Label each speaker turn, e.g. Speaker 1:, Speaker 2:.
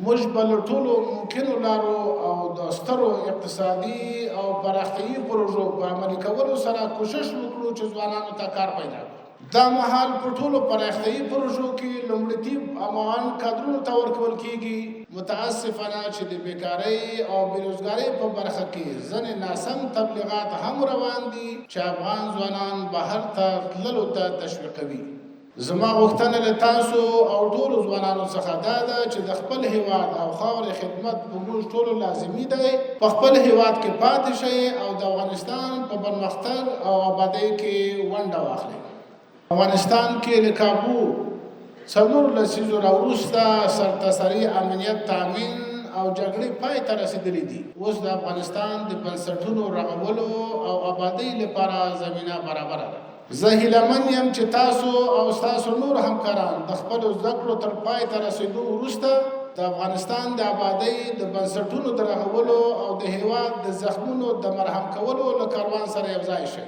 Speaker 1: موږ به له ټولو ممکنو لارو او د سترو اقتصادي او پراختیایي پروژو په عملي کولو سره کوشش وکړو چې ځوانانو ته کار پیدا کړو. دا مهال په ټولو پراختیایي پروژو کې لومړیتوب افغان کادرونو ته ورکول کیږي. متاسفانه چې د بیکارۍ او بیروزګارۍ په برخه کې ځینې ناسم تبلیغات هم روان دي چې افغان ځوانان بهر ته تللو ته تشویقوي. زما غوښتنه له تاسو او ټولو ځوانانو څخه دا ده چې د خپل هیواد او خاورې خدمت په موږ ټولو لازمي دی. په خپل هیواد کې پاتې شئ او د افغانستان په پرمختګ او آبادۍ کې ونډه واخلئ. افغانستان کې له کابو 4 لسیزو راوروسته سرتاسري امنیت تامین او جګړې پای ته رسېدلې دي. اوس د افغانستان د بنسټونو رغولو او آبادۍ لپاره زمینه برابره ده. زه هیلهمن یم چې تاسو او ستاسو نور همکاران د خپلو زده کړو تر پای ته رسېدو وروسته د افغانستان د آبادۍ د بنسټونو د رغولو او د هېواد د زخمونو د مرهم کولو له کاروان سره یوځای شئ.